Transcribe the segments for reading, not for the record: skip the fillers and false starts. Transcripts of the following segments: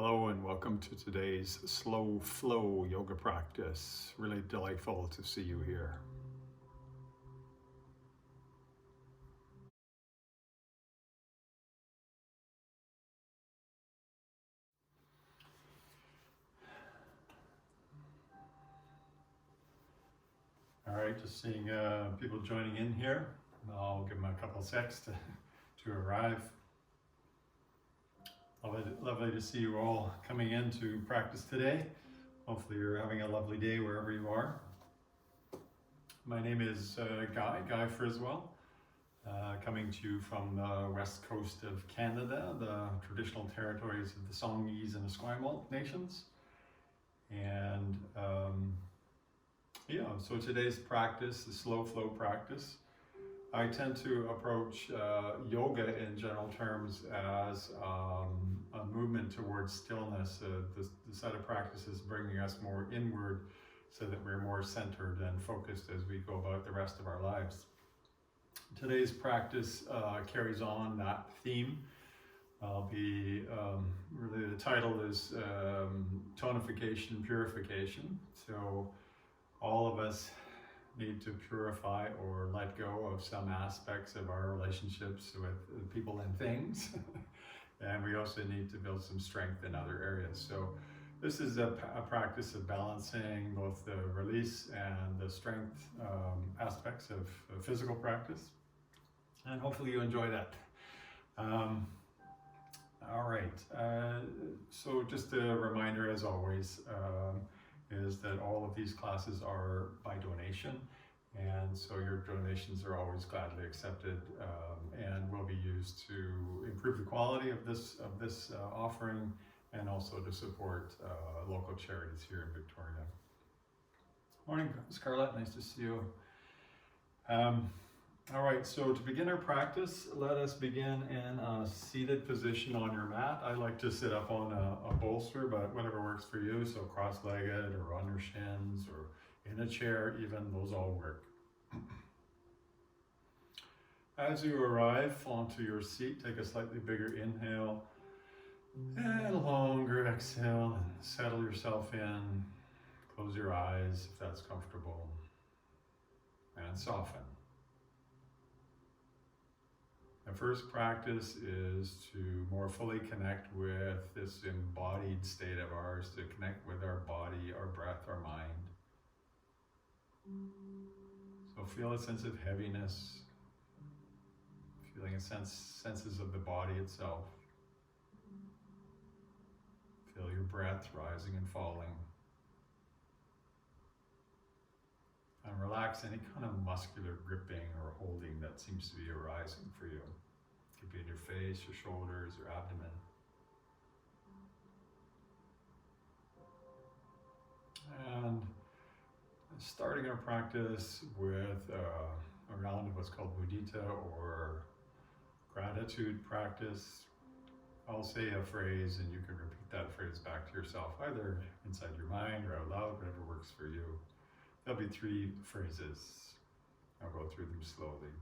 Hello and welcome to today's slow flow yoga practice. Really delightful to see you here. All right, just seeing people joining in here. I'll give them a couple secs to arrive. Lovely to see you all coming in to practice today. Hopefully you're having a lovely day wherever you are. My name is Guy Friswell, coming to you from the west coast of Canada, the traditional territories of the Songhees and Esquimalt nations. And so today's practice, the slow flow practice, I tend to approach yoga in general terms as a movement towards stillness, the set of practices bringing us more inward so that we're more centered and focused as we go about the rest of our lives. Today's practice carries on that theme. I'll be, really the title is Tonification, Purification. So all of us need to purify or let go of some aspects of our relationships with people and things. And we also need to build some strength in other areas. So this is a practice of balancing both the release and the strength aspects of physical practice. And hopefully you enjoy that. All right, so just a reminder as always, is that all of these classes are by donation, and so your donations are always gladly accepted and will be used to improve the quality of this offering and also to support local charities here in Victoria. Morning, Scarlett, nice to see you. All right, so to begin our practice, let us begin in a seated position on your mat. I like to sit up on a bolster, but whatever works for you. So cross-legged or on your shins or in a chair, even, those all work. As you arrive onto your seat, take a slightly bigger inhale and a longer exhale and settle yourself in. Close your eyes if that's comfortable and soften. The first practice is to more fully connect with this embodied state of ours, to connect with our body, our breath, our mind. So feel a sense of heaviness, feeling a senses of the body itself. Feel your breath rising and falling. And relax any kind of muscular gripping or holding that seems to be arising for you. It could be in your face, your shoulders, your abdomen. And starting our practice with a round of what's called mudita or gratitude practice. I'll say a phrase and you can repeat that phrase back to yourself, either inside your mind or out loud, whatever works for you. There'll be 3 phrases. I'll go through them slowly.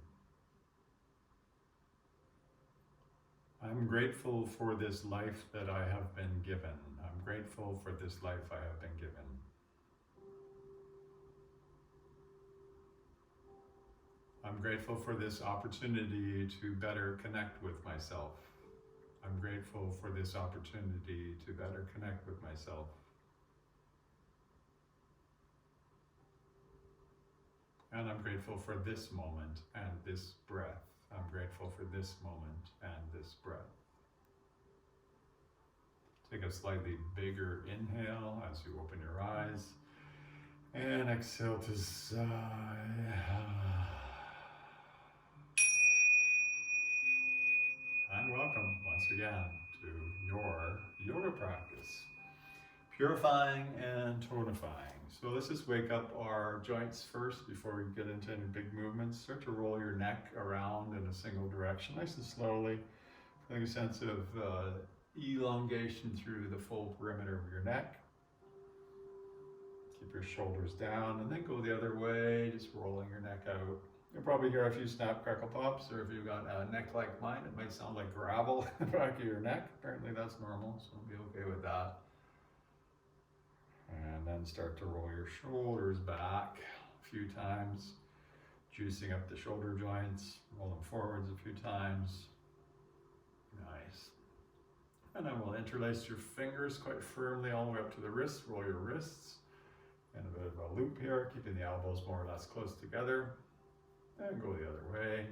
I'm grateful for this life that I have been given. I'm grateful for this life I have been given. I'm grateful for this opportunity to better connect with myself. I'm grateful for this opportunity to better connect with myself. And I'm grateful for this moment and this breath. I'm grateful for this moment and this breath. Take a slightly bigger inhale as you open your eyes. And exhale to sigh. And welcome once again to your yoga practice. Purifying and tonifying. So let's just wake up our joints first before we get into any big movements. Start to roll your neck around in a single direction, nice and slowly. Feeling a sense of elongation through the full perimeter of your neck. Keep your shoulders down and then go the other way, just rolling your neck out. You'll probably hear a few snap, crackle, pops, or if you've got a neck like mine, it might sound like gravel in the back of your neck. Apparently that's normal, so be okay with that. And then start to roll your shoulders back a few times, juicing up the shoulder joints, roll them forwards a few times. Nice. And then we'll interlace your fingers quite firmly all the way up to the wrists. Roll your wrists in a bit of a loop here, keeping the elbows more or less close together. And go the other way.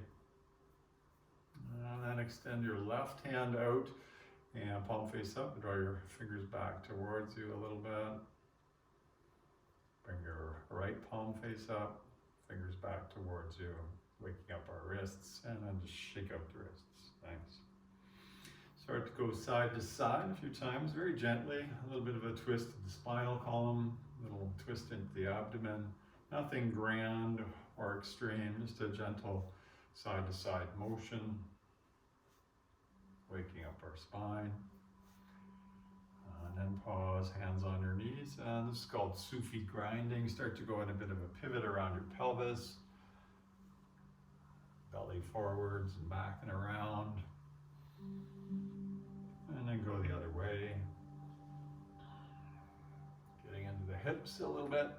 And then extend your left hand out and palm face up. Draw your fingers back towards you a little bit. Bring your right palm face up, fingers back towards you, waking up our wrists, and then just shake out the wrists. Thanks. Start to go side to side a few times, very gently. A little bit of a twist of the spinal column, a little twist into the abdomen. Nothing grand or extreme, just a gentle side to side motion. Waking up our spine. And then pause, hands on your knees. And this is called Sufi Grinding. Start to go in a bit of a pivot around your pelvis. Belly forwards and back and around. And then go the other way. Getting into the hips a little bit.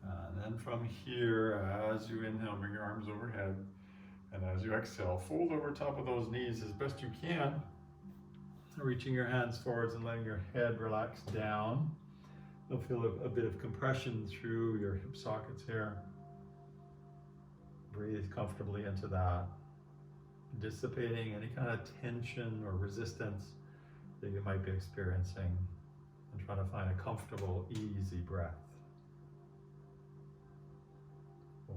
And then from here, as you inhale, bring your arms overhead. And as you exhale, fold over top of those knees as best you can. Reaching your hands forwards and letting your head relax down. You'll feel a bit of compression through your hip sockets here. Breathe comfortably into that. Dissipating any kind of tension or resistance that you might be experiencing. And trying to find a comfortable, easy breath.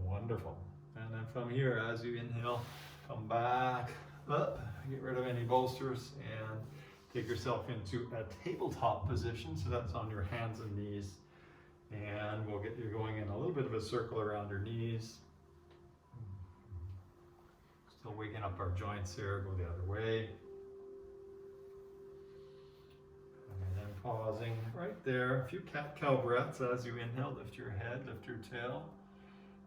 Wonderful. And then from here, as you inhale, come back up, get rid of any bolsters, and take yourself into a tabletop position. So that's on your hands and knees. And we'll get you going in a little bit of a circle around your knees. Still waking up our joints here, go the other way. And then pausing right there. A few cat-cow breaths as you inhale, lift your head, lift your tail.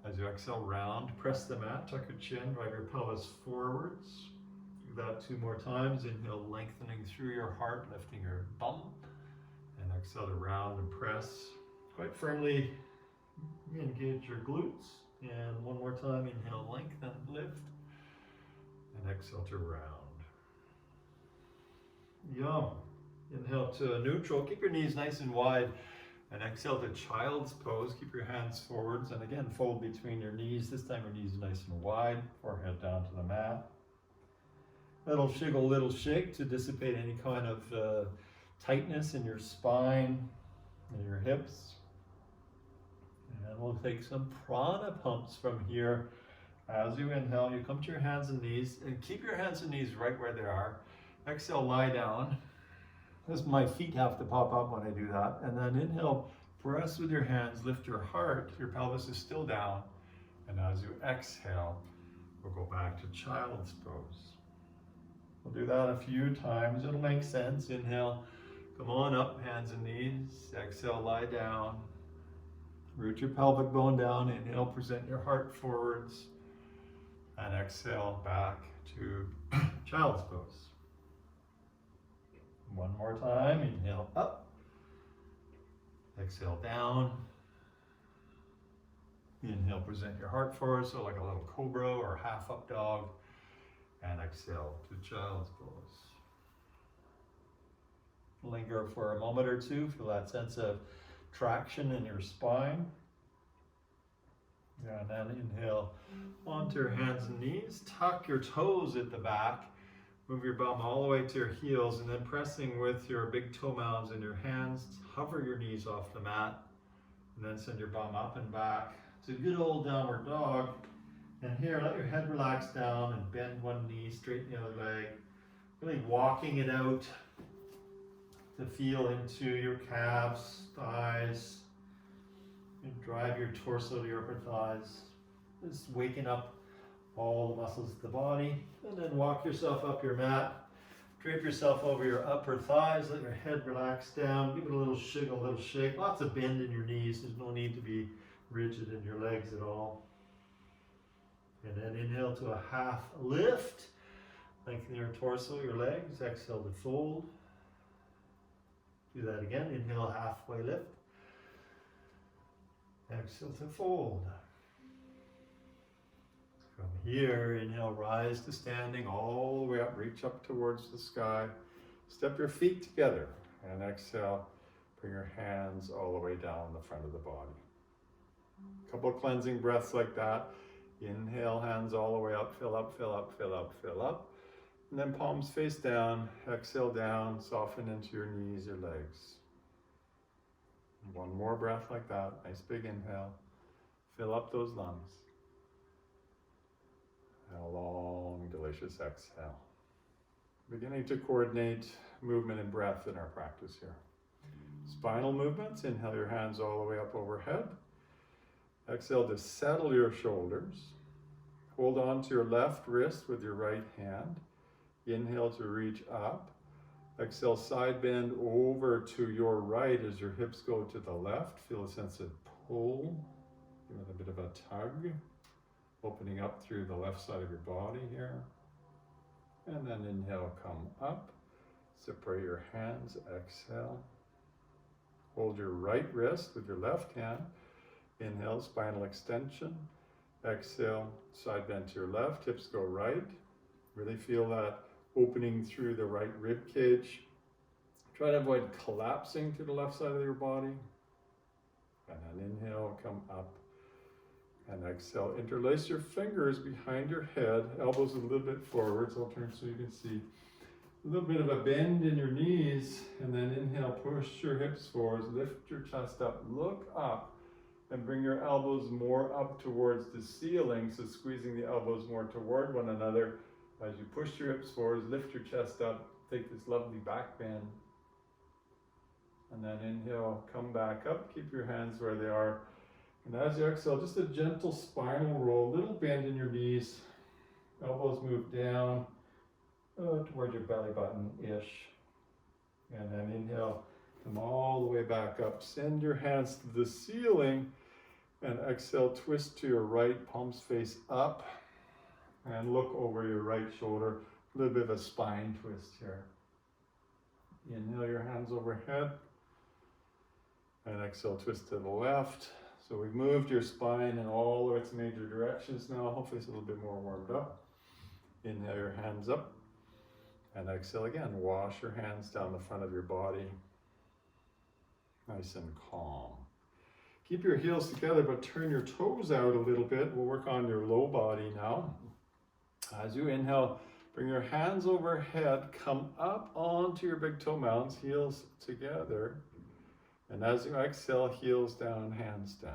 As you exhale, round, press the mat, tuck your chin, drive your pelvis forwards. Do that 2 more times. Inhale, lengthening through your heart, lifting your bum. And exhale to round and press. Quite firmly engage your glutes. And 1 more time, inhale, lengthen, lift. And exhale to round. Yum. Inhale to neutral. Keep your knees nice and wide. And exhale to child's pose. Keep your hands forwards. And again, fold between your knees. This time your knees are nice and wide. Forehead down to the mat. Little shiggle, little shake to dissipate any kind of tightness in your spine and your hips. And we'll take some prana pumps from here. As you inhale, you come to your hands and knees. And keep your hands and knees right where they are. Exhale, lie down. As my feet have to pop up when I do that. And then inhale, press with your hands, lift your heart. Your pelvis is still down. And as you exhale, we'll go back to child's pose. We'll do that a few times. It'll make sense. Inhale, come on up, hands and knees. Exhale, lie down. Root your pelvic bone down. Inhale, present your heart forwards. And exhale, back to child's pose. 1 more time, inhale up, exhale down, inhale, present your heart forward, so like a little cobra or half up dog, and exhale to child's pose. Linger for a moment or two, feel that sense of traction in your spine. And then inhale onto your hands and knees, tuck your toes at the back. Move your bum all the way to your heels, and then pressing with your big toe mounds in your hands, hover your knees off the mat, and then send your bum up and back. It's a good old downward dog. And here, let your head relax down and bend one knee, straighten the other leg. Really walking it out to feel into your calves, thighs, and drive your torso to your upper thighs. Just waking up all the muscles of the body, and then walk yourself up your mat. Drape yourself over your upper thighs, let your head relax down, give it a little shake, a little shake. Lots of bend in your knees, there's no need to be rigid in your legs at all. inhale to a half lift. Lengthen your torso, your legs. Exhale to fold. Do that again. Inhale, halfway lift. Exhale to fold. From here, inhale, rise to standing all the way up. Reach up towards the sky. Step your feet together. And exhale, bring your hands all the way down the front of the body. A couple of cleansing breaths like that. Inhale, hands all the way up. Fill up, fill up, fill up, fill up. And then palms face down. Exhale down. Soften into your knees, your legs. One more breath like that. Nice big inhale. Fill up those lungs. And a long, delicious exhale. Beginning to coordinate movement and breath in our practice here. Spinal movements. Inhale your hands all the way up overhead. Exhale to settle your shoulders. Hold on to your left wrist with your right hand. Inhale to reach up. Exhale, side bend over to your right as your hips go to the left. Feel a sense of pull. Give it a bit of a tug. Opening up through the left side of your body here. And then inhale, come up. Separate your hands, exhale. Hold your right wrist with your left hand. Inhale, spinal extension. Exhale, side bend to your left, hips go right. Really feel that opening through the right rib cage. Try to avoid collapsing to the left side of your body. And then inhale, come up. And exhale, interlace your fingers behind your head, elbows a little bit forwards. I'll turn so you can see. A little bit of a bend in your knees, and then inhale, push your hips forwards, lift your chest up, look up, and bring your elbows more up towards the ceiling, so squeezing the elbows more toward one another. As you push your hips forwards, lift your chest up, take this lovely back bend. And then inhale, come back up, keep your hands where they are. And as you exhale, just a gentle spinal roll, little bend in your knees. Elbows move down towards your belly button-ish. And then inhale, come all the way back up. Send your hands to the ceiling. And exhale, twist to your right, palms face up. And look over your right shoulder. A little bit of a spine twist here. Inhale your hands overhead. And exhale, twist to the left. So we've moved your spine in all of its major directions now. Hopefully it's a little bit more warmed up. Inhale your hands up. And exhale again. Wash your hands down the front of your body. Nice and calm. Keep your heels together, but turn your toes out a little bit. We'll work on your low body now. As you inhale, bring your hands overhead. Come up onto your big toe mounds, heels together. And as you exhale, heels down, hands down.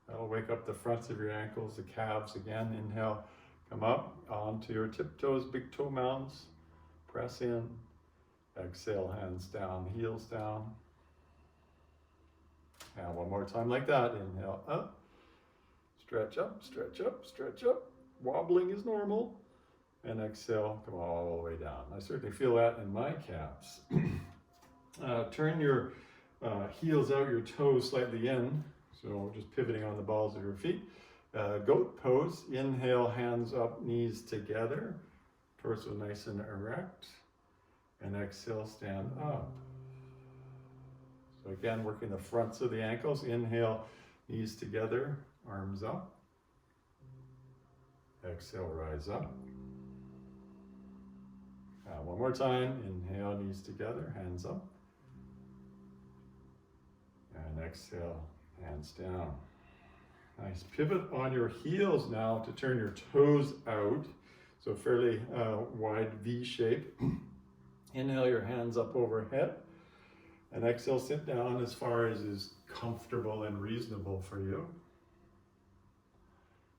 That'll wake up the fronts of your ankles, the calves again. Inhale, come up onto your tiptoes, big toe mounds. Press in. Exhale, hands down, heels down. And one more time like that. Inhale, up. Stretch up, stretch up, stretch up. Wobbling is normal. And exhale, come all the way down. I certainly feel that in my calves. Turn your heels out, your toes slightly in. So just pivoting on the balls of your feet. Goat pose. Inhale, hands up, knees together. Torso nice and erect. And exhale, stand up. So again, working the fronts of the ankles. Inhale, knees together, arms up. Exhale, rise up. One more time. Inhale, knees together, hands up. And exhale, hands down. Nice. Pivot on your heels now to turn your toes out. So fairly wide V shape. Inhale your hands up overhead. And exhale, sit down as far as is comfortable and reasonable for you.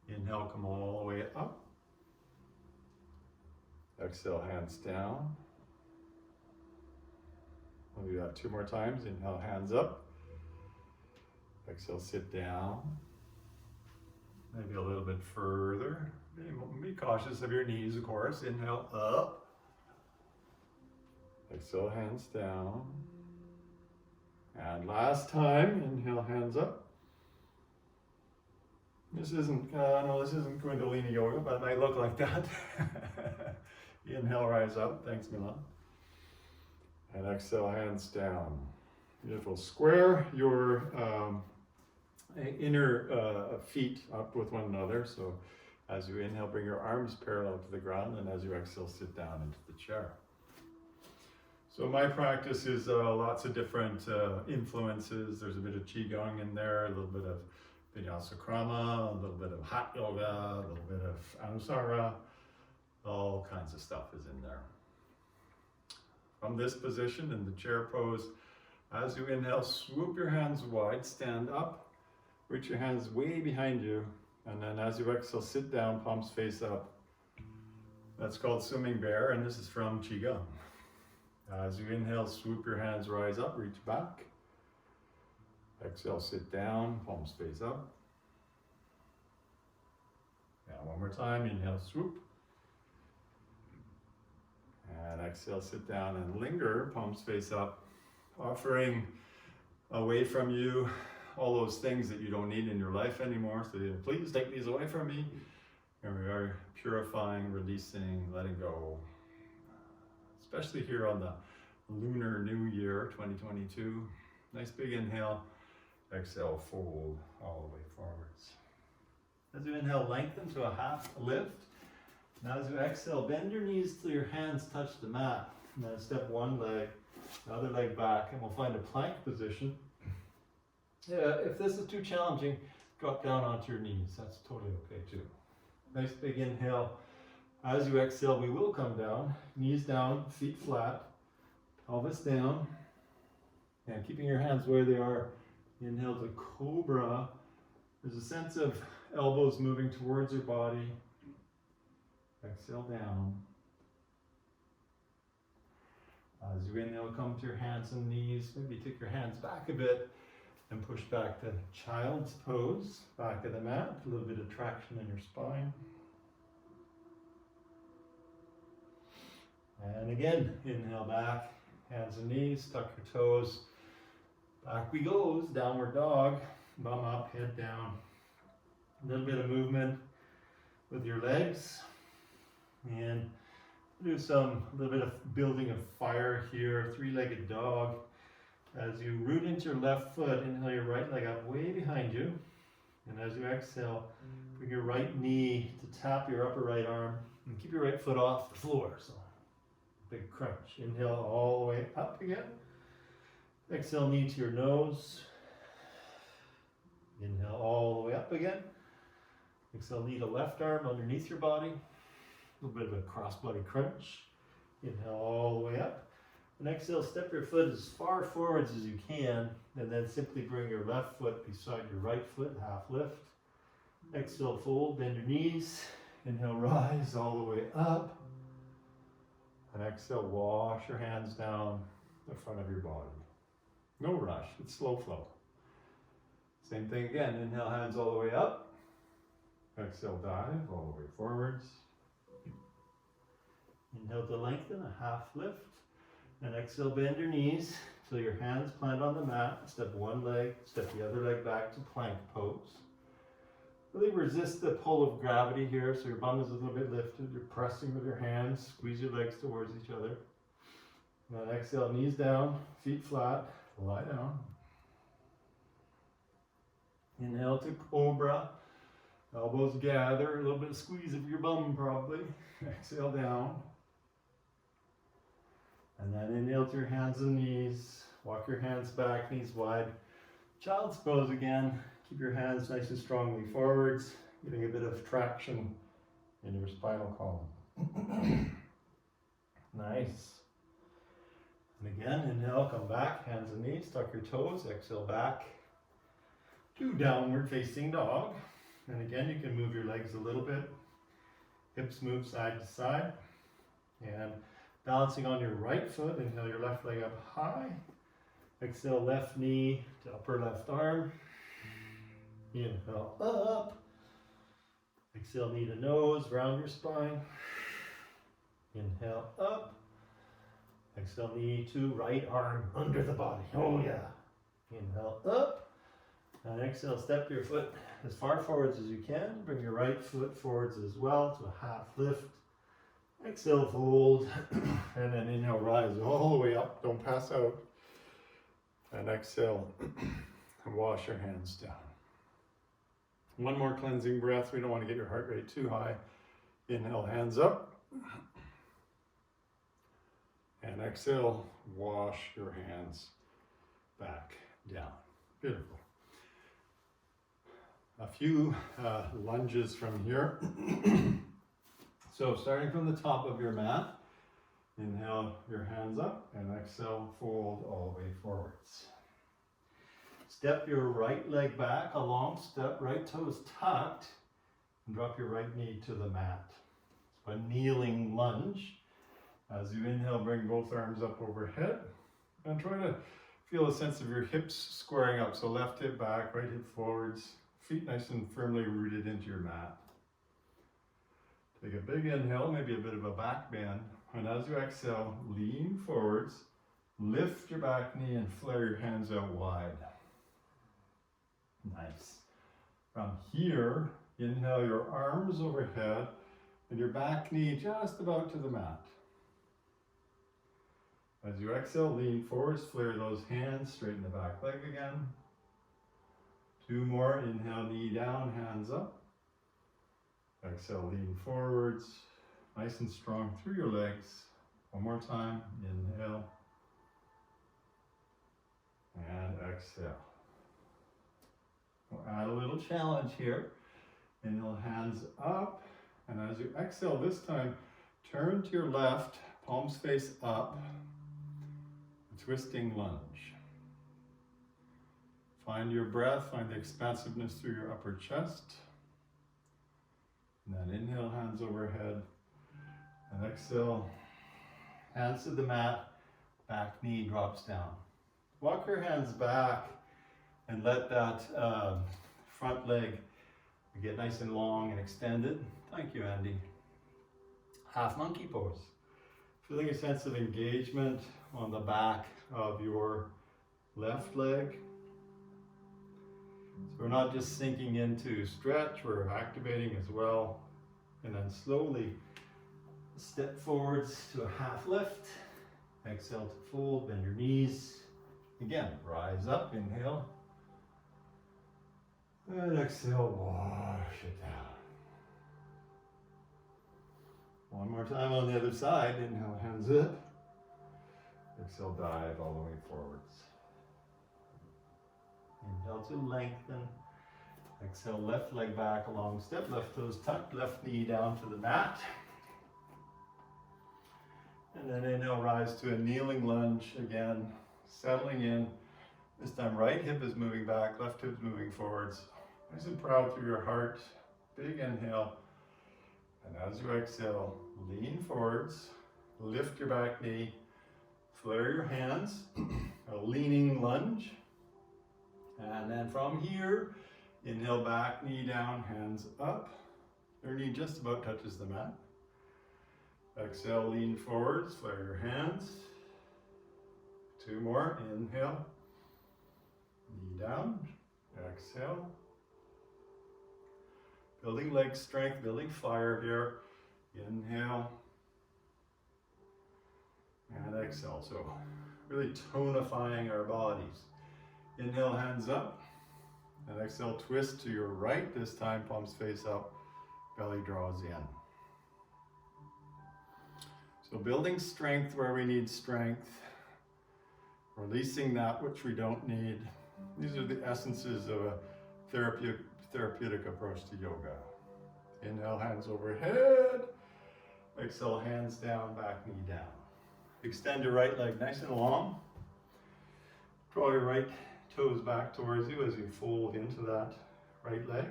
Inhale, come all the way up. Exhale, hands down. We'll do that 2 more times. Inhale, hands up. Exhale, sit down. Maybe a little bit further. Be cautious of your knees, of course. Inhale, up. Exhale, hands down. And last time, inhale, hands up. This isn't, no, this isn't Kundalini yoga, but it might look like that. Inhale, rise up. Thanks, Milan. And exhale, hands down. Beautiful. Square your inner feet up with one another. So as you inhale, bring your arms parallel to the ground, and as you exhale, sit down into the chair. So my practice is lots of different influences. There's a bit of Qigong in there, a little bit of Vinyasa Krama, a little bit of hot yoga, a little bit of Anusara. All kinds of stuff is in there. From this position in the chair pose, as you inhale, swoop your hands wide, stand up, reach your hands way behind you, and then as you exhale, sit down, palms face up. That's called swimming bear, and this is from Qigong. As you inhale, swoop your hands, rise up, reach back. Exhale, sit down, palms face up. Now one more time, inhale, swoop. And exhale, sit down and linger, palms face up, offering away from you all those things that you don't need in your life anymore. So please take these away from me. Here we are, purifying, releasing, letting go. Especially here on the Lunar New Year 2022. Nice big inhale. Exhale, fold all the way forwards. As you inhale, lengthen to a half lift. Now as you exhale, bend your knees till your hands touch the mat. And then step one leg, the other leg back, and we'll find a plank position. If this is too challenging, drop down onto your knees. That's totally okay too. Nice big inhale. As you exhale, we will come down. Knees down, feet flat, pelvis down. And keeping your hands where they are. Inhale to Cobra. There's a sense of elbows moving towards your body. Exhale down. As you inhale, come to your hands and knees. Maybe take your hands back a bit and push back to child's pose. Back of the mat, a little bit of traction in your spine. And again, inhale back, hands and knees, tuck your toes. Back we go, downward dog, bum up, head down. A little bit of movement with your legs. And do a little bit of building of fire here, three-legged dog. As you root into your left foot, inhale your right leg up way behind you. And as you exhale, bring your right knee to tap your upper right arm and keep your right foot off the floor. So big crunch. Inhale all the way up again. Exhale, knee to your nose. Inhale all the way up again. Exhale, knee to left arm underneath your body. A little bit of a cross-body crunch. Inhale all the way up. And exhale, step your foot as far forwards as you can, and then simply bring your left foot beside your right foot, half lift. Exhale, fold, bend your knees. Inhale, rise all the way up. And exhale, wash your hands down the front of your body. No rush, it's slow flow. Same thing again, inhale, hands all the way up. Exhale, dive all the way forwards. Inhale to lengthen, a half lift. And exhale, bend your knees till your hands plant on the mat. Step one leg, step the other leg back to plank pose. Really resist the pull of gravity here, so your bum is a little bit lifted. You're pressing with your hands, squeeze your legs towards each other. And then exhale, knees down, feet flat, lie down. Inhale to Cobra. Elbows gather, a little bit of squeeze of your bum probably. Exhale down. And then inhale to your hands and knees. Walk your hands back, knees wide. Child's pose again. Keep your hands nice and strongly forwards, getting a bit of traction in your spinal column. Nice. And again, inhale, come back, hands and knees, tuck your toes, exhale back to downward facing dog. And again, you can move your legs a little bit. Hips move side to side. And balancing on your right foot, inhale your left leg up high. Exhale, left knee to upper left arm. Inhale up. Exhale, knee to nose, round your spine. Inhale up. Exhale, knee to right arm under the body. Oh yeah. Inhale up. And exhale, step your foot as far forwards as you can. Bring your right foot forwards as well to a half lift. Exhale, fold. And then inhale, rise all the way up. Don't pass out. And exhale, and wash your hands down. One more cleansing breath. We don't want to get your heart rate too high. Inhale, hands up. And exhale, wash your hands back down. Beautiful. A few lunges from here. So starting from the top of your mat, inhale your hands up and exhale, fold all the way forwards. Step your right leg back, a long step, right toes tucked, and drop your right knee to the mat. So a kneeling lunge. As you inhale, bring both arms up overhead and try to feel a sense of your hips squaring up. So left hip back, right hip forwards, feet nice and firmly rooted into your mat. Take a big inhale, maybe a bit of a back bend. And as you exhale, lean forwards, lift your back knee and flare your hands out wide. Nice. From here, inhale your arms overhead and your back knee just about to the mat. As you exhale, lean forwards, flare those hands, straighten the back leg again. Two more, inhale, knee down, hands up. Exhale, lean forwards, nice and strong through your legs. One more time, inhale. And exhale. We'll add a little challenge here. Inhale, hands up. And as you exhale this time, turn to your left, palms face up. Twisting lunge. Find your breath, find the expansiveness through your upper chest. And then inhale, hands overhead. And exhale, hands to the mat, back knee drops down. Walk your hands back and let that front leg get nice and long and extended. Thank you, Andy. Half monkey pose. Feeling a sense of engagement on the back of your left leg. So we're not just sinking into stretch, we're activating as well. And then slowly step forwards to a half lift. Exhale to fold, bend your knees. Again, rise up, inhale. And exhale, wash it down. One more time on the other side. Inhale, hands up. Exhale, dive all the way forwards. Inhale to lengthen. Exhale, left leg back, a long step, left toes tucked, left knee down to the mat. And then inhale, rise to a kneeling lunge again, settling in. This time right hip is moving back, left hip is moving forwards. Nice and proud through your heart. Big inhale. And as you exhale, lean forwards, lift your back knee, flare your hands, a leaning lunge. And then from here, inhale, back knee down, hands up. Your knee just about touches the mat. Exhale, lean forwards, flare your hands. Two more, inhale, knee down, exhale. Building leg strength, building fire here. Inhale. And exhale. So really tonifying our bodies. Inhale, hands up. And exhale, twist to your right. This time, palms face up, belly draws in. So building strength where we need strength. Releasing that which we don't need. These are the essences of a therapeutic approach to yoga. Inhale, hands overhead. Exhale, hands down, back knee down. Extend your right leg nice and long. Draw your right toes back towards you as you fold into that right leg.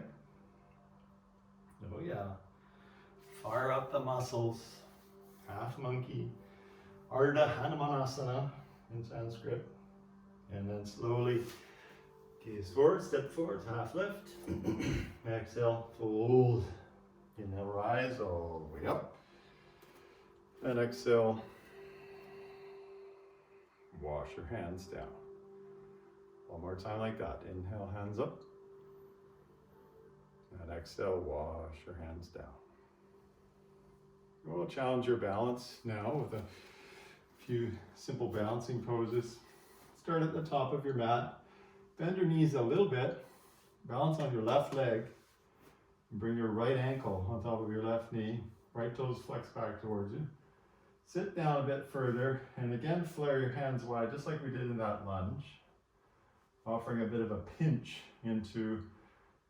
Oh yeah. Fire up the muscles. Half monkey. Ardha Hanumanasana in Sanskrit. And then slowly gaze forward, step forward, half lift. Exhale, fold. Inhale, rise all the way up. And exhale, wash your hands down. One more time like that. Inhale, hands up. And exhale, wash your hands down. We'll challenge your balance now with a few simple balancing poses. Start at the top of your mat. Bend your knees a little bit. Balance on your left leg. Bring your right ankle on top of your left knee. Right toes flex back towards you. Sit down a bit further and again flare your hands wide just like we did in that lunge. Offering a bit of a pinch into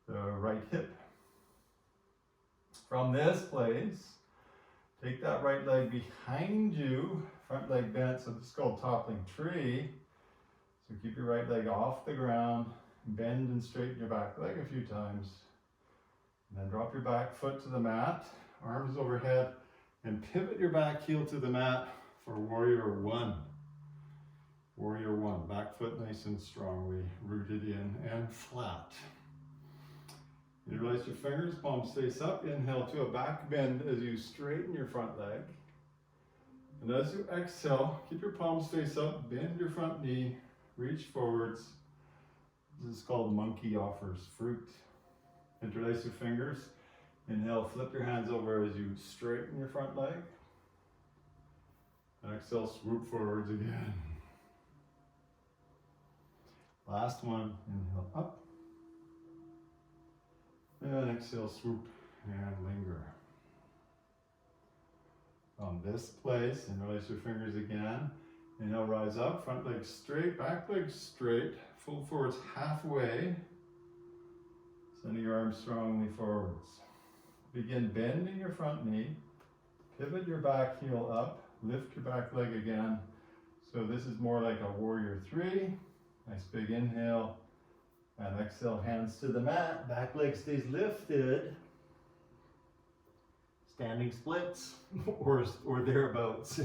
the right hip. From this place, take that right leg behind you, front leg bent, so this is called toppling tree. So keep your right leg off the ground, bend and straighten your back leg a few times. And then drop your back foot to the mat, arms overhead, and pivot your back heel to the mat for warrior one. Warrior one, back foot nice and strongly rooted in and flat. Interlace your fingers, palms face up. Inhale to a back bend as you straighten your front leg. And as you exhale, keep your palms face up, bend your front knee, reach forwards. This is called monkey offers fruit. Interlace your fingers. Inhale, flip your hands over as you straighten your front leg. And exhale, swoop forwards again. Last one, inhale up. And exhale, swoop and linger. From this place, interlace your fingers again. Inhale, rise up, front leg straight, back leg straight, fold forwards halfway. Sending your arms strongly forwards. Begin bending your front knee. Pivot your back heel up. Lift your back leg again. So this is more like a warrior three. Nice big inhale. And exhale, hands to the mat. Back leg stays lifted. Standing splits or thereabouts.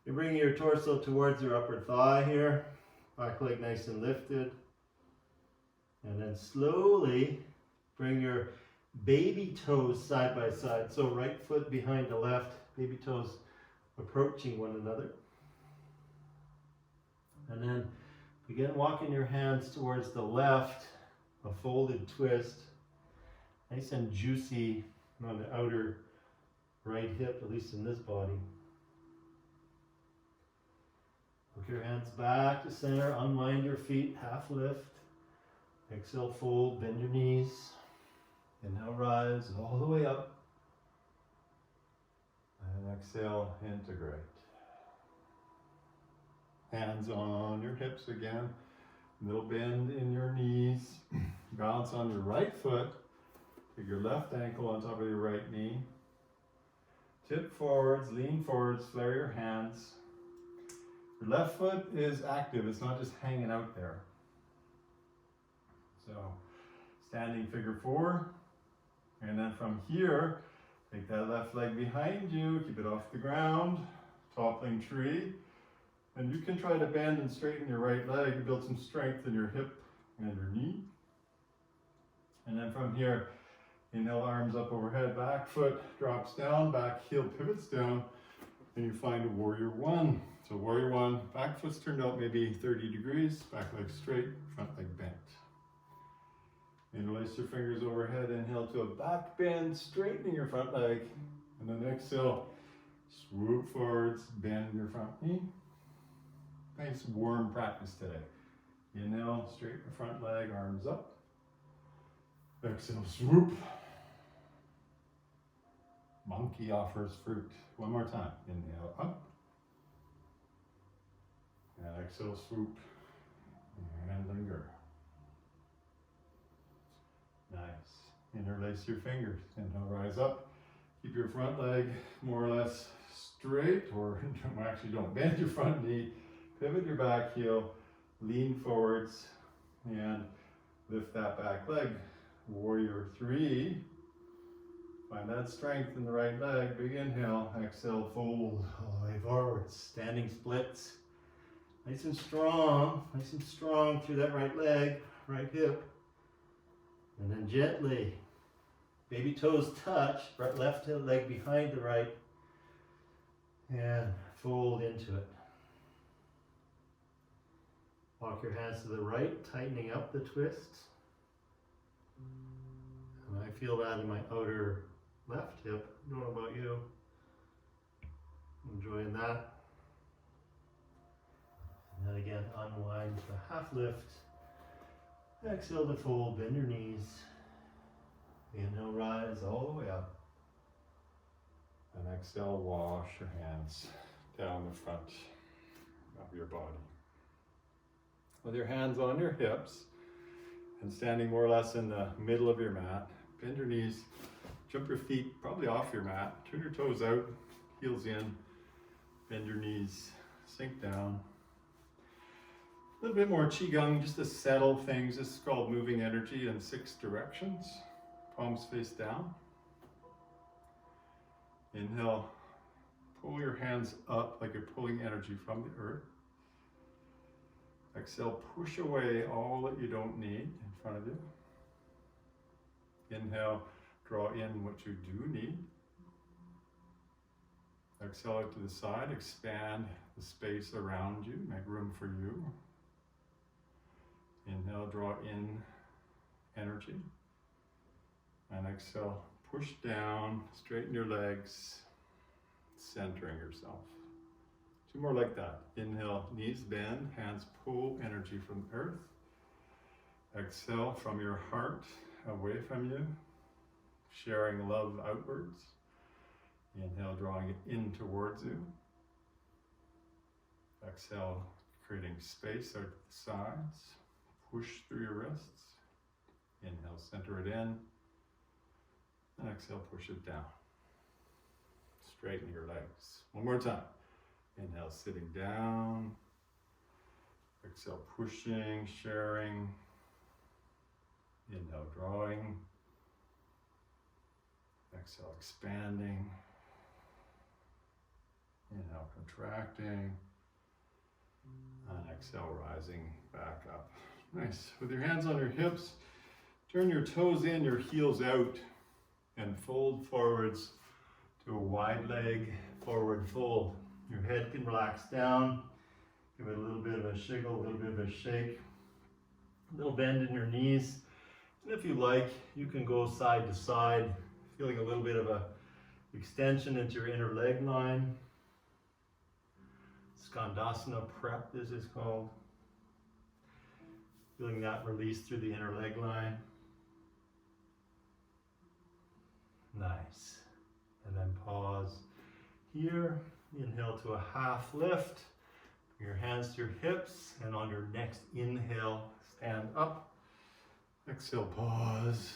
You're bringing your torso towards your upper thigh here. Back leg nice and lifted. And then slowly bring your baby toes side by side. So right foot behind the left, baby toes approaching one another. And then begin walking your hands towards the left, a folded twist. Nice and juicy on the outer right hip, at least in this body. Look your hands back to center, unwind your feet, half lift. Exhale, fold, bend your knees. Inhale, rise all the way up. And exhale, integrate. Hands on your hips again. Little bend in your knees. Balance on your right foot. Take your left ankle on top of your right knee. Tip forwards, lean forwards, flare your hands. Your left foot is active, it's not just hanging out there. So, standing figure four. And then from here, take that left leg behind you, keep it off the ground, toppling tree. And you can try to bend and straighten your right leg to build some strength in your hip and your knee. And then from here, inhale, arms up overhead, back foot drops down, back heel pivots down, and you find a warrior one. So warrior one, back foot's turned out maybe 30 degrees, back leg straight, front leg bent. Interlace your fingers overhead, inhale to a back bend, straightening your front leg. And then exhale, swoop forwards, bend your front knee. Nice warm practice today. Inhale, straighten the front leg, arms up. Exhale, swoop. Monkey offers fruit. One more time. Inhale, up. And exhale, swoop. And linger. Nice. Interlace your fingers. Inhale, rise up. Keep your front leg more or less straight, or actually don't bend your front knee. Pivot your back heel, lean forwards, and lift that back leg. Warrior three. Find that strength in the right leg. Big inhale, exhale, fold all the way forwards. Standing splits. Nice and strong through that right leg, right hip. And then gently, baby toes touch, left leg behind the right, and fold into it. Walk your hands to the right, tightening up the twist. And I feel that in my outer left hip. I don't know about you. Enjoying that. And then again, unwind to a half lift. Exhale to fold, bend your knees. Inhale, rise all the way up. And exhale, wash your hands down the front of your body. With your hands on your hips and standing more or less in the middle of your mat, bend your knees, jump your feet probably off your mat, turn your toes out, heels in, bend your knees, sink down. A little bit more Qigong just to settle things. This is called moving energy in 6 directions. Palms face down. Inhale, pull your hands up like you're pulling energy from the earth. Exhale, push away all that you don't need in front of you. Inhale, draw in what you do need. Exhale out to the side, expand the space around you, make room for you. Inhale, draw in energy. And exhale, push down, straighten your legs, centering yourself. 2 more like that. Inhale, knees bend, hands pull energy from the earth. Exhale from your heart, away from you, sharing love outwards. Inhale, drawing it in towards you. Exhale, creating space out to the sides. Push through your wrists. Inhale, center it in. And exhale, push it down. Straighten your legs. 1 more time. Inhale, sitting down. Exhale, pushing, sharing. Inhale, drawing. Exhale, expanding. Inhale, contracting. And exhale, rising back up. Nice. With your hands on your hips, turn your toes in, your heels out, and fold forwards to a wide leg forward fold. Your head can relax down. Give it a little bit of a shiggle, a little bit of a shake. A little bend in your knees. And if you like, you can go side to side, feeling a little bit of a extension into your inner leg line. Skandasana Prep, this is called. Feeling that release through the inner leg line. Nice. And then pause here. Inhale to a half lift. Bring your hands to your hips, and on your next inhale, stand up. Exhale, pause.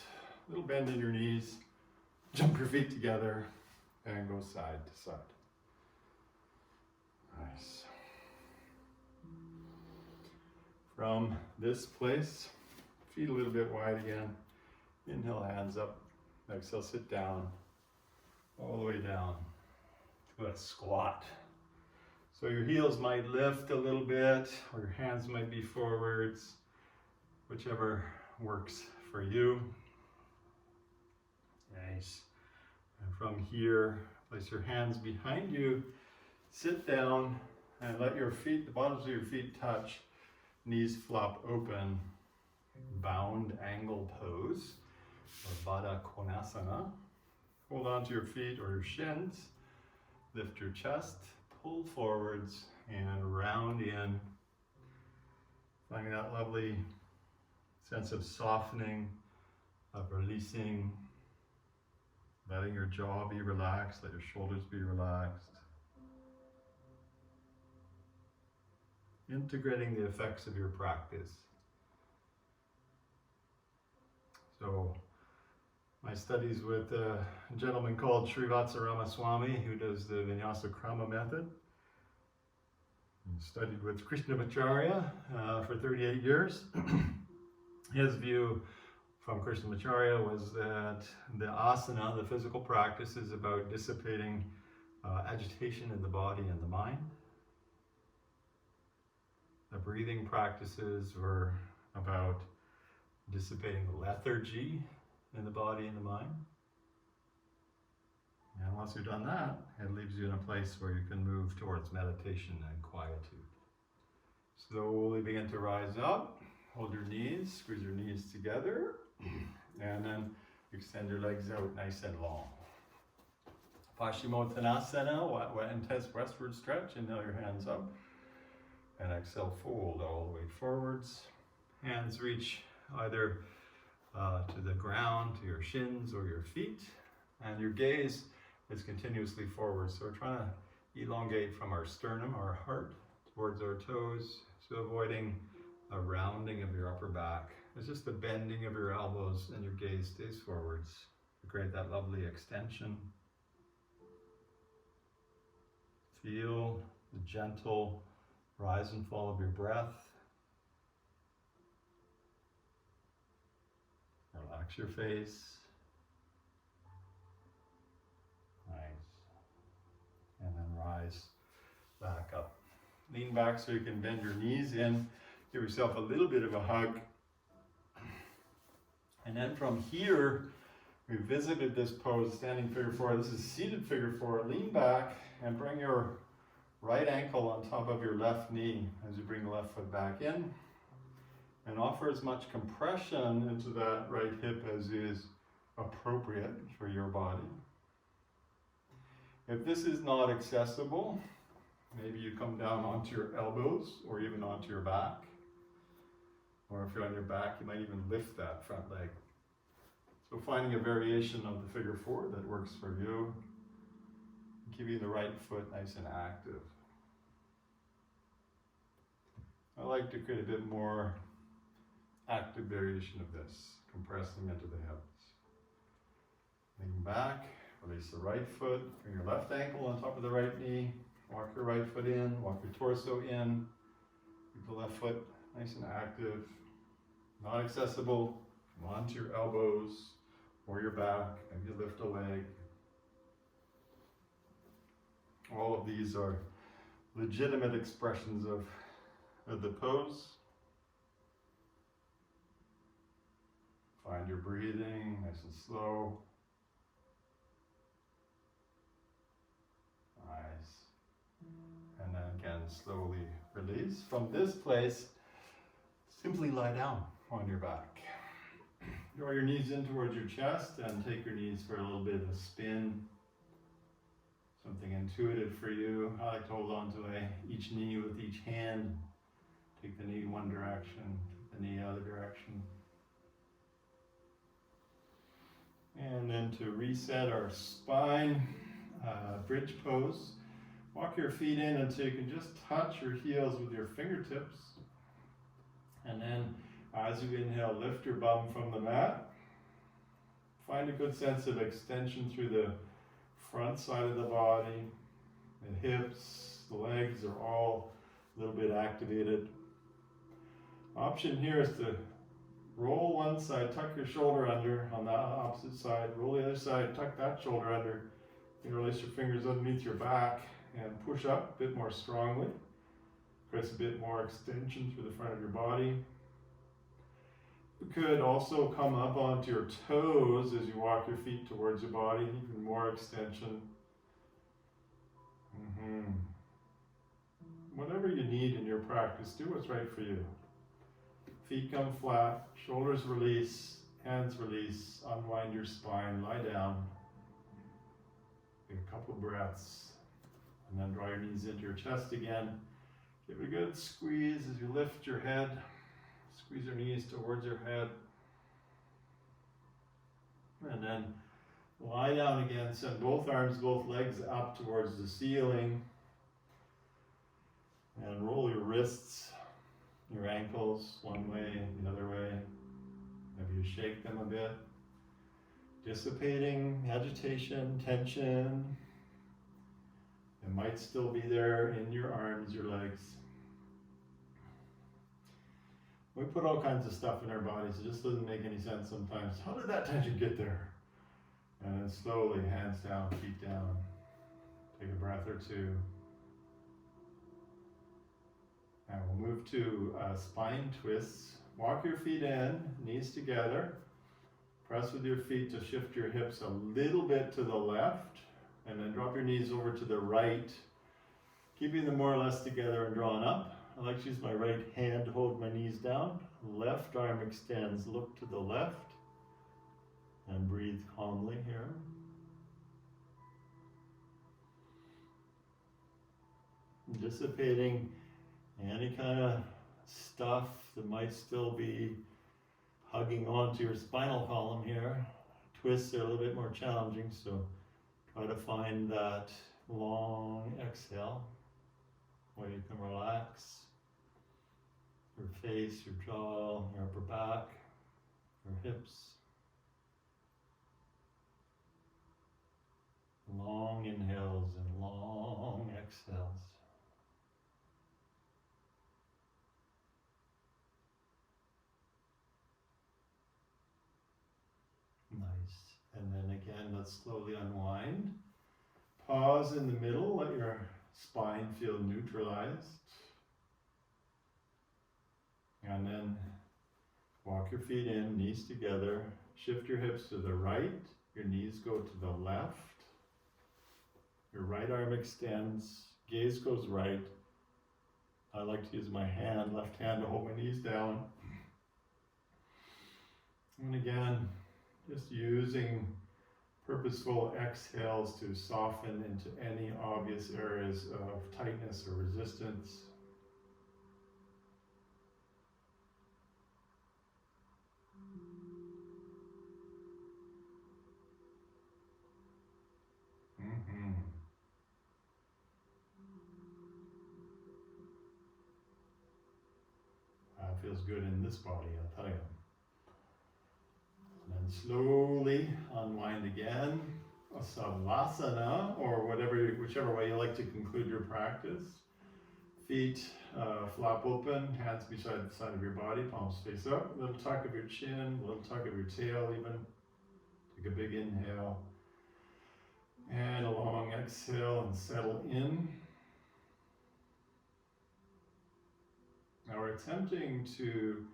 Little bend in your knees. Jump your feet together and go side to side. Nice. From this place, feet a little bit wide again. Inhale, hands up. Exhale, sit down. All the way down to a squat. So your heels might lift a little bit, or your hands might be forwards, whichever works for you. Nice. And from here, place your hands behind you, sit down, and let your feet, the bottoms of your feet touch, knees flop open, bound angle pose, or Baddha Konasana. Hold on to your feet or your shins, lift your chest, pull forwards, and round in, finding that lovely sense of softening, of releasing, letting your jaw be relaxed, let your shoulders be relaxed. Integrating the effects of your practice. So, my studies with a gentleman called Srivatsa Ramaswamy, who does the Vinyasa Krama method. He studied with Krishnamacharya for 38 years. His view from Krishnamacharya was that the asana, the physical practice, is about dissipating agitation in the body and the mind. The breathing practices were about dissipating lethargy in the body and the mind. And once you've done that, it leaves you in a place where you can move towards meditation and quietude. Slowly begin to rise up, hold your knees, squeeze your knees together, and then Extend your legs out nice and long. Paschimottanasana, intense westward stretch. Inhale your hands up. And exhale, fold all the way forwards. Hands reach either to the ground, to your shins or your feet. And your gaze is continuously forward. So we're trying to elongate from our sternum, our heart, towards our toes. So avoiding a rounding of your upper back. It's just the bending of your elbows and your gaze stays forwards to create that lovely extension. Feel the gentle rise and fall of your breath. Relax your face. Nice. And then rise back up. Lean back so you can bend your knees in. Give yourself a little bit of a hug. And then from here, we visited this pose, standing figure four. This is seated figure four. Lean back and bring your right ankle on top of your left knee as you bring the left foot back in. And offer as much compression into that right hip as is appropriate for your body. If this is not accessible, maybe you come down onto your elbows or even onto your back. Or if you're on your back, you might even lift that front leg. So finding a variation of the figure four that works for you. Keeping the right foot nice and active. I like to create a bit more active variation of this, compressing into the hips. Lean back, release the right foot, bring your left ankle on top of the right knee, walk your right foot in, walk your torso in, keep the left foot nice and active. Not accessible, come onto your elbows or your back, maybe lift a leg. All of these are legitimate expressions of the pose. Find your breathing nice and slow. Nice. And then again, slowly release. From this place, simply lie down on your back. Draw your knees in towards your chest and take your knees for a little bit of a spin. Something intuitive for you. I like to hold on to each knee with each hand. Take the knee one direction, take the knee other direction. And then to reset our spine, bridge pose. Walk your feet in until you can just touch your heels with your fingertips. And then as you inhale, lift your bum from the mat. Find a good sense of extension through the front side of the body. The hips, the legs are all a little bit activated. Option here is to roll one side, tuck your shoulder under on the opposite side, roll the other side, tuck that shoulder under. You can release your fingers underneath your back and push up a bit more strongly. Creates a bit more extension through the front of your body. You could also come up onto your toes as you walk your feet towards your body, even more extension. Whatever you need in your practice, do what's right for you. Feet come flat, shoulders release, hands release, unwind your spine, lie down. Take a couple breaths, and then draw your knees into your chest again. Give it a good squeeze as you lift your head. Squeeze your knees towards your head. And then lie down again, send both arms, both legs up towards the ceiling. And roll your wrists, your ankles one way, the other way. Maybe you shake them a bit. Dissipating agitation, tension. It might still be there in your arms, your legs. We put all kinds of stuff in our bodies. It just doesn't make any sense sometimes. How did that tension get there? And then slowly, hands down, feet down. Take a breath or two. And we'll move to spine twists. Walk your feet in, knees together. Press with your feet to shift your hips a little bit to the left. And then drop your knees over to the right. Keeping them more or less together and drawn up. I like to use my right hand to hold my knees down. Left arm extends, look to the left. And breathe calmly here. Dissipating any kind of stuff that might still be hugging onto your spinal column here. Twists are a little bit more challenging, so try to find that long exhale where you can relax your face, your jaw, your upper back, your hips. Long inhales and long exhales. Nice. And then again, let's slowly unwind. Pause in the middle, let your spine feel neutralized. And then walk your feet in, knees together. Shift your hips to the right, your knees go to the left. Your right arm extends, gaze goes right. I like to use my left hand to hold my knees down. And again, just using purposeful exhales to soften into any obvious areas of tightness or resistance. That feels good in this body, I'll tell you. And then slowly unwind again. A Savasana, or whichever way you like to conclude your practice. Feet flop open, hands beside the side of your body, palms face up. A little tuck of your chin, a little tuck of your tail even. Take a big inhale. And a long exhale and settle in. Now we're attempting to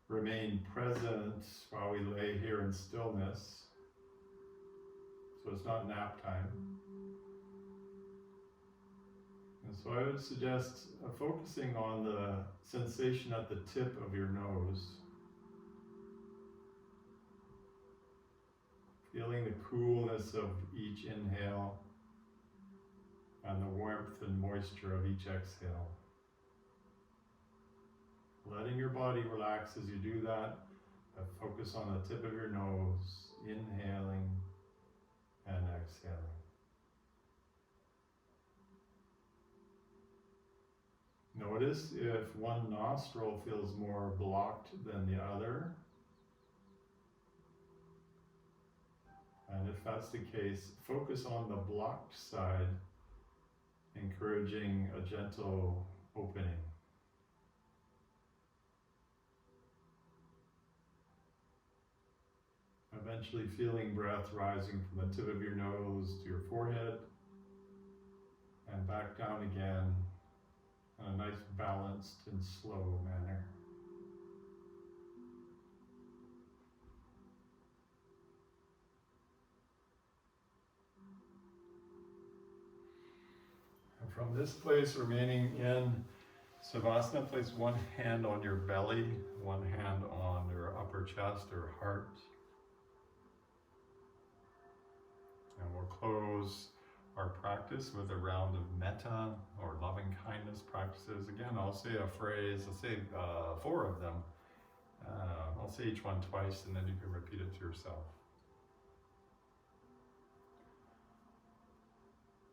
remain present while we lay here in stillness. So it's not nap time. And so I would suggest focusing on the sensation at the tip of your nose. Feeling the coolness of each inhale and the warmth and moisture of each exhale. Letting your body relax as you do that. Focus on the tip of your nose, inhaling and exhaling. Notice if one nostril feels more blocked than the other. And if that's the case, focus on the blocked side, encouraging a gentle opening. Eventually feeling breath rising from the tip of your nose to your forehead and back down again in a nice balanced and slow manner. And from this place, remaining in Savasana, place one hand on your belly, one hand on your upper chest or heart. And we'll close our practice with a round of metta or loving kindness practices. Again, I'll say a phrase, I'll say 4 of them. I'll say each one twice and then you can repeat it to yourself.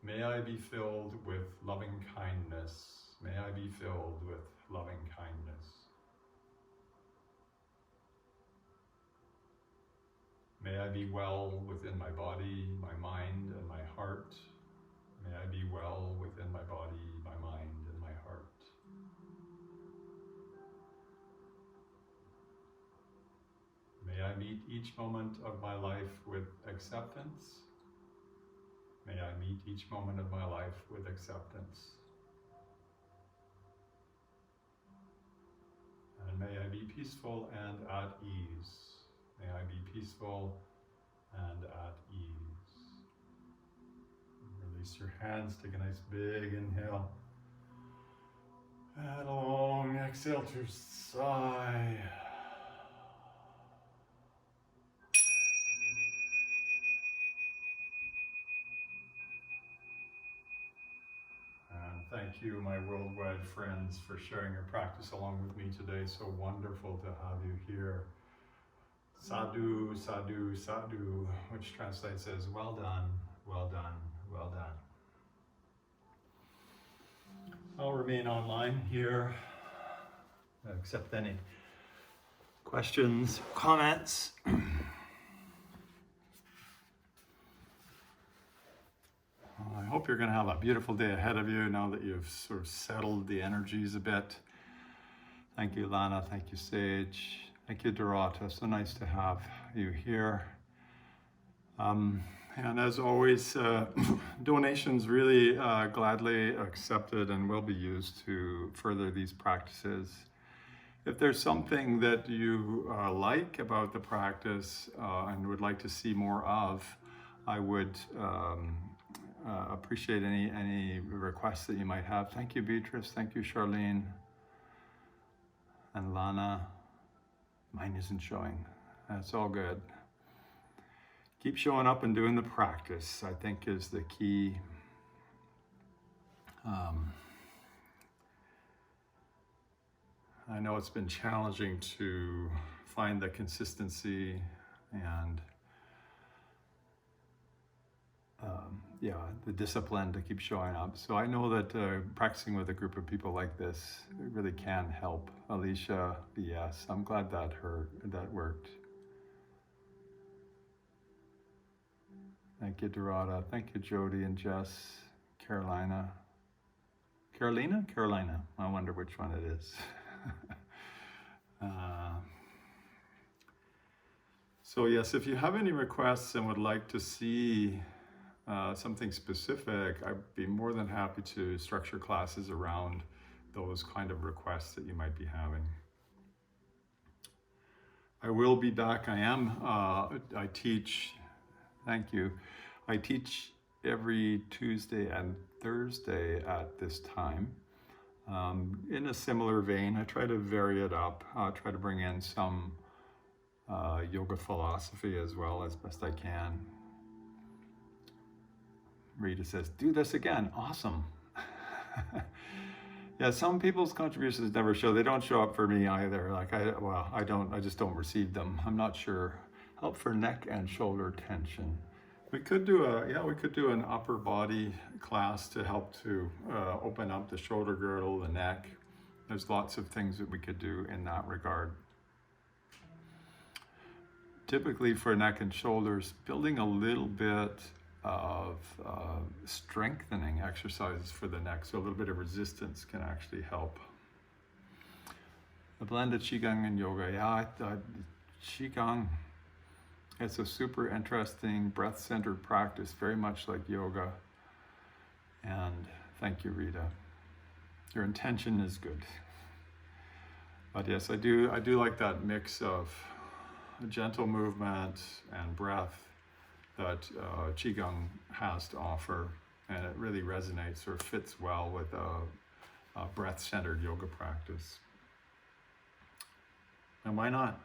May I be filled with loving kindness. May I be filled with loving kindness. May I be well within my body, my mind, and my heart. May I be well within my body, my mind, and my heart. May I meet each moment of my life with acceptance. May I meet each moment of my life with acceptance. And may I be peaceful and at ease. May I be peaceful and at ease. Release your hands, take a nice big inhale. And a long exhale to sigh. thank you, my worldwide friends, for sharing your practice along with me today. So wonderful to have you here. Sadhu, sadhu, sadhu, which translates as well done, well done, well done. I'll remain online here, accept any questions, comments. I hope you're going to have a beautiful day ahead of you now that you've sort of settled the energies a bit. Thank you, Lana. Thank you, Sage. Thank you, Dorota. So nice to have you here. And as always, donations really gladly accepted and will be used to further these practices. If there's something that you like about the practice and would like to see more of, I would appreciate any requests that you might have. Thank you, Beatrice. Thank you, Charlene. And Lana. Mine isn't showing. That's all good. Keep showing up and doing the practice, I think, is the key. I know it's been challenging to find the consistency and the discipline to keep showing up. So I know that practicing with a group of people like this really can help. Alicia, yes, I'm glad that worked. Thank you, Dorada. Thank you, Jody and Jess. Carolina. Carolina? Carolina. I wonder which one it is. So yes, if you have any requests and would like to see something specific, I'd be more than happy to structure classes around those kind of requests that you might be having. I will be back. I teach, thank you. I teach every Tuesday and Thursday at this time. In a similar vein, I try to vary it up. I try to bring in some yoga philosophy as well as best I can. Rita says, do this again. Awesome. Yeah, some people's contributions never show. They don't show up for me either. I just don't receive them. I'm not sure. Help for neck and shoulder tension. We could do an upper body class to help to open up the shoulder girdle, the neck. There's lots of things that we could do in that regard. Typically for neck and shoulders, building a little bit of strengthening exercises for the neck, so a little bit of resistance can actually help. The blend of Qigong and yoga, Qigong, it's a super interesting breath-centered practice, very much like yoga. And thank you, Rita. Your intention is good. But yes, I do like that mix of gentle movement and breath that Qigong has to offer, and it really resonates or fits well with a breath-centered yoga practice. And why not?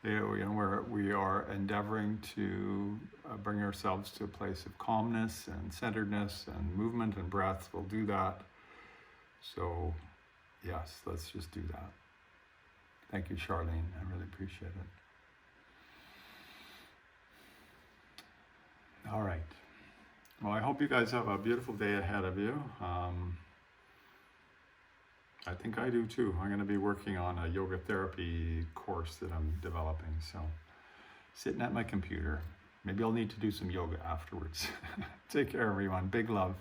We are endeavoring to bring ourselves to a place of calmness and centeredness, and movement and breath will do that. So yes, let's just do that. Thank you, Charlene. I really appreciate it. All right. Well, I hope you guys have a beautiful day ahead of you. I think I do too. I'm going to be working on a yoga therapy course that I'm developing. So sitting at my computer. Maybe I'll need to do some yoga afterwards. Take care, everyone. Big love.